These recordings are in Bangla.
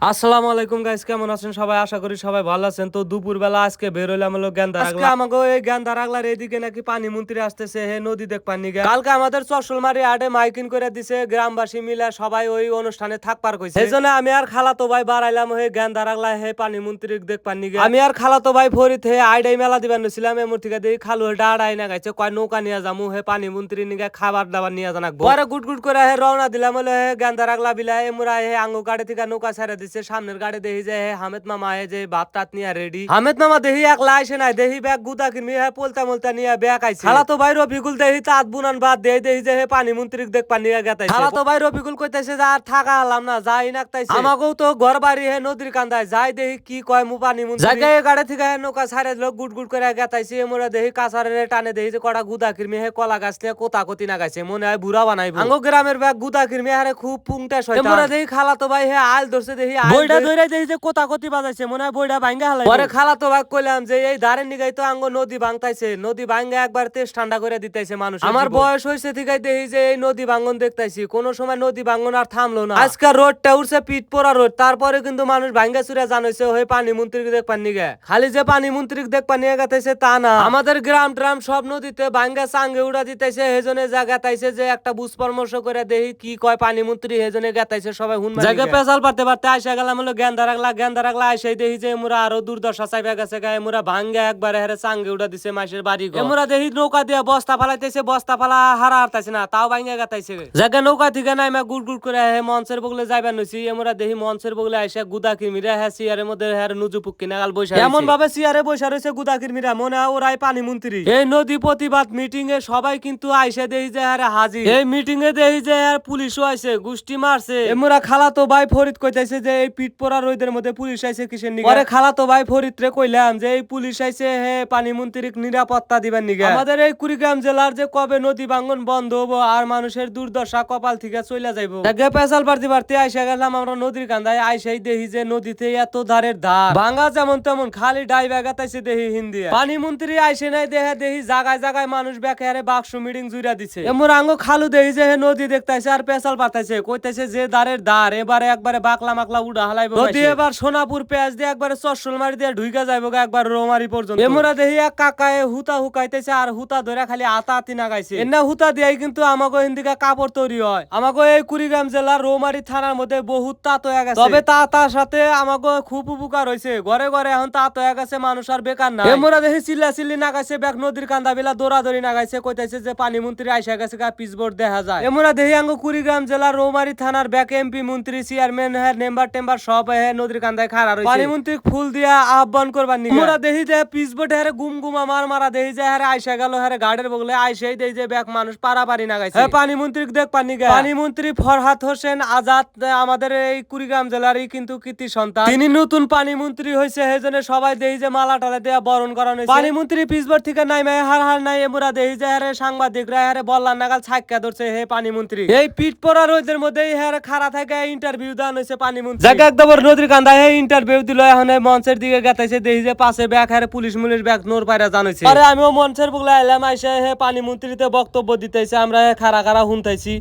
আসসালামু আলাইকুম গাইস, কেমন আছেন সবাই? আশা করি সবাই ভালো আছেন। তো দুপুর বেলা আজকে বের হইলাম হলো আজকে আমাকে এই গেন্দারাগলার এদিকে নাকি পানি মন্ত্রী আসতেছে, হে নদী দেখ পানি গে। কালকে আমাদের চশলমারি আটে মাইকিং করে দিছে, গ্রামবাসী মিলে সবাই ওই অনুষ্ঠানে থাকবার কইছে। সেজন্য আমি আর খালাতো ভাই বাড়াইলাম হে গেন্দারাগলা হে পানি মন্ত্রী দেখ পানি গে। আমি আর খালাতো ভাই ফরিদ হে আইডাই মেলা দিবার নছিলাম, এমন থেকে দেখি খালু হেটা আড়াই না গাইছে, কয় নৌকা নিয়ে যামু হে পানি মন্ত্রী নিগে খাবার দাবার নিয়ে জানাক। পরে গুট গুট করে হে রওনা দিলাম হলো হে গেন্দারাগলা বিলা। এমরা হে আঙ্গু গাড়ি থেকে নৌকা ছেড়ে দিছে, সামনের গাড়ি দেখি যে হামেদ মামা হে যে ভাত টাত নিয়ে রেডি। হামেদ মামা দেখি একলা আইসে নাই, দেখি ব্যাগ গুদা কিনবি হে পোলতা মোলতা নিয়ে ব্যাগ আইছে। খালা তো ভাই রফিকুল দেখি তাঁত বুনান বাদ দেখি যে হে পানি মন্ত্রী দেখ পানি গেতাইছে। খালা তো ভাই রফিকুল কইতাছে যে আর থাকা হলাম না, যাই নাকতাইছে। আমাকেও তো ঘর বাড়ি হে নদীর কান্দায় যাই দেখি কি কয় মু পানি মন্ত্রী জায়গায় গাড়ি থেকে হে নৌকা ছাড়ে দিল, গুট গুট করে গেতাইছে। এমরা দেখি কাছারে টানে দেখি যে কটা গুদা কিরমি হে কলা গাছ থেকে কোতা কতি না গাইছে, মনে হয় বুড়া বানাইবো। আঙ্গো গ্রামের ব্যাগ গুদা কিরমি হারে খুব পুংটা শয়তান। এমরা দেখি খালা তো ভাই হে আল ধরছে, দেখি বইটা ধরে দেখি যে কোতা কতি বাজাইছে, মনে হয় বইটা ভাঙ্গা হালাই। পরে খালা তো ভাগ কইলাম যে এই ধারে নিগাই তো আঙ্গো নদী ভাঙতাইছে, নদী ভাঙ্গা একবার তেজ ঠান্ডা করে দিতাইছে মানুষ। আমার বয়স হইছে ঠিকই দেখি যে এই নদী ভাঙ্গন দেখতাইছি, কোন সময় নদী ভাঙ্গন আর থামলো না। আজকাল রোডটা উঠছে পিট পোড়া রোড, তারপরে কিন্তু মানুষ ভাঙ্গা চুরা জানাইছে ওই পানি মন্ত্রী দেখ পানি গে। খালি যে পানি মন্ত্রী দেখ পানি গেতাইছে তা না, আমাদের গ্রাম ট্রাম সব নদীতে ভাঙ্গা চাঙ্গে উড়া দিতাইছে। হেজনে যা গেতাইছে যে একটা বুঝ পরামর্শ করে দেখি কি কয় পানি মন্ত্রী, হেজনে গেতাইছে সবাই হুন জায়গা পেছাল পারতে পারতে আইসা গেলাম হলো গেন্দারাগলা আইসাই দেখি যে এমরা আরো দুর্দশা চাইবা গেছে গায়ে, এমরা ভাঙ্গা একবার হেরে চাঙ্গে উড়া দিছে মাসের বাড়ি। এমরা দেখি নৌকা দিয়া বস্তা ফালাইতেছে, বস্তা ফালা হারা হারতাছে না, তাও ভাঙ্গা গাতাইছে। জায়গা নৌকা থেকে নাই মা গুড় গুড় করে হে মঞ্চের বগলে যাইবা নইছি। এমরা দেখি মঞ্চের বগলে আইসা গুদা কিরমিরা হে সিয়ারের মধ্যে হের নুজু পুক্কি নাগাল বইসা এমন ভাবে সিয়ারে বইসা রইছে গুদা কিরমিরা, মনে হয় ওরাই পানি মন্ত্রী। এই নদী প্রতিবাদ মিটিং এ সবাই কিন্তু আইসা দেখি যে হেরে হাজির। এই মিটিং এ দেখি যে হের পুলিশও আইছে, গুষ্টি মারছে। এমরা খালা তো ভাই ফরিদ কইতাছে যে এই পিট পোড়া রোদের মধ্যে পুলিশ আইছে কিসের নিগা। পরে খালা তো ভাই ফরিদ রে কইলাম যে এই পুলিশ আইছে হে পানি মন্ত্রীর নিরাপত্তা দিবেন নিগা। আমাদের এই কুড়িগ্রাম জেলার যে কবে নদী ভাঙ্গন বন্ধ হবো আর মানুষের দুর্দশা কপাল থেকে চলে যাইবো। আগে পেছাল পারতে পারতে আইসা গেলাম আমরা নদীর কান্দায়। আইসাই দেখি যে নদীতে এত ধারের ধার, ভাঙ্গা যেমন তেমন খালি ডাইবা গাতাইছে দেখি হিন্দি। পানি মন্ত্রী আইসে নাই দেখি জায়গায় জায়গায় মানুষ ব্যাকে হারে বাক্স মিটিং জুইরা দিছে। এমন আঙ্গো খালু দেখি যে হে নদী দেখতাইছে আর পেছাল পারতাইছে, কইতাছে যে ধারের ধার এবারে একবারে বাকলা মাকলা উড়া হালাইবো। নদী এবার সোনাপুর পেঁয়াজ দিয়ে একবারে চশলমারি দিয়ে ঢুইকা যাইবো একবার রোমারি পর্যন্ত। এমরা দেখি এক কাকায় হুতা হুকাইতেছে আর হুতা ধরে খালি আতা আতি নাগাইছে। এনা হুতা দিয়াই কিন্তু আমাগো হিন্দিকা কাপড় তৈরি হয়। আমাগো এই কুড়িগ্রাম জেলার রোমারি থানার মধ্যে বহুত তাঁত হয়ে গেছে, তবে তার সাথে আমাগো খুব উপকার হয়েছে। ঘরে ঘরে এখন তাঁত হয়ে গেছে, মানুষ আর বেকার না। এমরা দেখি চিল্লা চিল্লি নাগাইছে, ব্যাগ নদীর কান্দা বেলা দৌড়াদৌড়ি নাগাইছে, কইতাছে যে পানি মন্ত্রী আইসা গেছে গা পিচবোর্ড দেখা যায়। এমরা দেখি আঙ্গো কুড়িগ্রাম জেলার রোমারি থানার ব্যাক এমপি মন্ত্রী চেয়ারম্যান হ্যাঁ মেম্বার টেম্বার সব হ্যাঁ নদীর কান্দায় খাড়া রয়েছে, পানি মন্ত্রী ফুল দিয়া আহ্বান করবার নিয়ে। এমরা দেখি যে পিচবোর্ড হ্যাঁ গুম গুমা মার মারা দেখি যে হ্যাঁ আইসা গেল হ্যাঁ গাড়ির বগলে আইসাই দেখি যে ব্যাগ মানুষ পারাপারি নাগাইছে। পানি মন্ত্রী দেখ পানি গে। পানি মন্ত্রী ফরহাদ হোসেন আজাদ আমাদের এই কুড়িগ্রাম জেলারই কিন্তু কৃতি সন্তান, তিনি নতুন পানি মন্ত্রী হয়েছে। হেজনে সবাই দেখি যে মালা টালা দেয়া বরণ করানো হয়েছে। পানি মন্ত্রী পিচবোর্ড থেকে নাই মাই হার নাই। এমরা দেখি যে হ্যাঁ সাংবাদিকরা হ্যাঁ বল্লার নাগাল ছাক্কা ধরছে হে পানি মন্ত্রী। এই পিঠ পড়া রোদের মধ্যে হ্যাঁ খাড়া থাকে ইন্টারভিউ দেওয়া হয়েছে পানি মন্ত্রী। জায়গা একদম নদীর কান্দায় হে ইন্টারভিউ দিল। এখন মঞ্চের দিকে গেতাইছে দেখি যে পাশে ব্যাগ হ্যাঁ পুলিশ মুলিশ ব্যাগ নোর পায়রা জানাইছে। আরে আমিও মঞ্চের বগলে আইলাম, আইসা হে পানি মন্ত্রীতে বক্তব্য দিতেছে, আমরা খাড়া খাড়া শুনতেছি।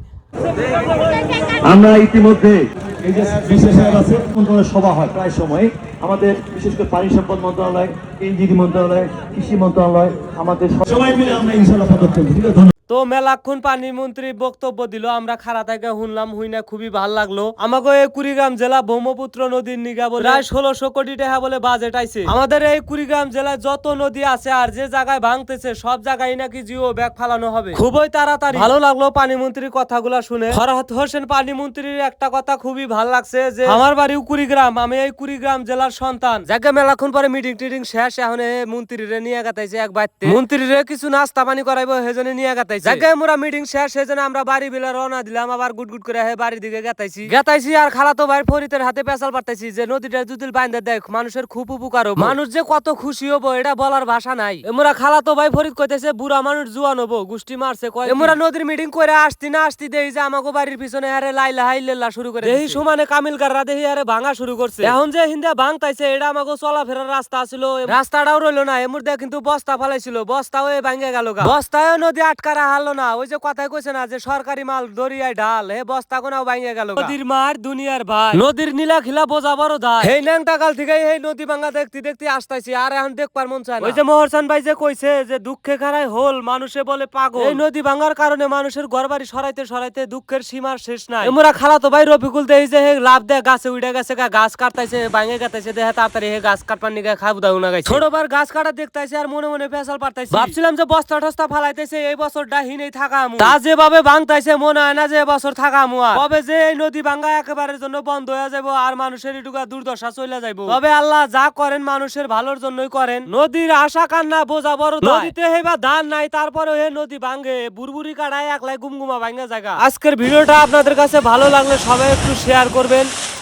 আমরা ইতিমধ্যে এই যে বিশেষ সভা হয় প্রায় সময় আমাদের, বিশেষ করে পানি সম্পদ মন্ত্রণালয়, ইঞ্জিনিয়ারিং মন্ত্রণালয়, কৃষি মন্ত্রণালয়, আমাদের সবাই মিলে আমরা ইনশাআল্লাহ পদক্ষেপ নিব। তো মেলাক্ষণ পানি মন্ত্রী বক্তব্য দিল, আমরা খাড়া থেকে শুনলাম, হুইনা খুবই ভালো লাগলো। আমাকে এই কুড়িগ্রাম জেলা ব্রহ্মপুত্র নদীর নিগা বলে প্রায় 1600 কোটি টাকা বলে বাজেট আইছে। আমাদের এই কুড়িগ্রাম জেলায় যত নদী আছে আর যে জায়গায় ভাঙতেছে সব জায়গায় নাকি জিও ব্যাগ ফালানো হবে খুবই তাড়াতাড়ি। ভালো লাগলো পানি মন্ত্রীর কথাগুলো শুনে। ফরহাদ হোসেন পানি মন্ত্রীর একটা কথা খুবই ভালো লাগছে যে আমার বাড়িও কুড়িগ্রাম, আমি এই কুড়িগ্রাম জেলার সন্তান। জায়গা মেলাক্ষণ পরে মিটিং টিটিং শেষ, এখন মন্ত্রীরে নিয়ে গাতাইছে এক বাইতে, মন্ত্রীরে কিছু নাস্তা পানি করাইবো হেজনে নিয়ে গাতাইছে। লাগাইছে। জায়গায় মোরা মিটিং শেষ সেজন্য আমরা বাড়ি বিলা রওনা দিলাম, আবার গুট গুট করে বাড়ির দিকে গেতাইছি আর খালাতো ভাই ফরিদের হাতে পেছাল পারতাইছি যে নদীটা যদি বাইন্ধে দেখ মানুষের খুব উপকার হবে, মানুষ যে কত খুশি হবো এটা বলার ভাষা নাই। মোরা খালাতো ভাই ফরিদ কইতেছে বুড়া মানুষ জুয়ান হবো, গুষ্টি মারছে কয়। মোরা নদীর মিটিং করে আসতি না আসতি দেই যে আমাকে বাড়ির পিছনে আরে লাইলা হাইল্লা শুরু করে দেই, সমানে কামিলকাররা দেহি আরে ভাঙা শুরু করছে। এখন যে হিন্দা ভাঙতাইছে এটা আমাকে চলাফেরার রাস্তা ছিল, রাস্তাটাও রইলো না। এমুর দিয়ে কিন্তু বস্তা ফালাইছিল, বস্তাও ভাঙে গেল, বস্তায় নদী আটকা রাখালো না। ওই যে কথাই কইছে না যে সরকারি মাল দরিয়ায় ঢাল, হে বস্তা কোনাও ভাঙে গেল। নদীর মার দুনিয়ার ভাই, নদীর নীলা খিলা বোঝা বড় দায়। এই ন্যাংটা কাল থেকে এই নদী ভাঙা দেখতে দেখতে আসতাইছি, আর এখন দেখবার মন চায় না। ওই যে মোহরসান ভাই যে কইছে যে দুঃখে খারাই হোল মানুষে বলে পাগল, এই নদী ভাঙার কারণে মানুষের ঘরবাড়ি সরাইতে সরাইতে দুঃখের সীমার শেষ নাই। এমরা খালাতো ভাই রফিকুল দেই যে হে লাভ দেয় গাছে উড়ে গেছে, গাছ কাটতাইছে ভাঙে গেতাইছে, দেখে তাড়াতাড়ি হে গাছ কাটবার নিগে খাবু দাও না গাইছে। ছোটবার গাছ কাটা দেখতাইছে আর মনে মনে ফেসাল পারতাইছে, ভাবছিলাম যে বস্তা টস্তা ফালাইতেছে এই বছরটা হিনেই থাকা আমু, তা যেভাবে ভাঙতাইছে মনে হয় না যে বছর থাকা আমু। আর তবে যে এই নদী ভাঙা একেবারের জন্য বন্ধ হয়ে যাবো আর মানুষের এটুকা দুর্দশা চলে যাইবো। তবে আল্লাহ যা করেন মানুষের ভালোর জন্যই করেন। নদীর আশা কান্না বোঝা বড়, নদীতে হেবা ধান নাই তারপরে হে নদী ভাঙে, বুড়বুড়ি কাটায় একলাই গুমগুমা ভাঙা জায়গা। আজকের ভিডিওটা আপনাদের কাছে ভালো লাগলে সবাই একটু শেয়ার করবেন।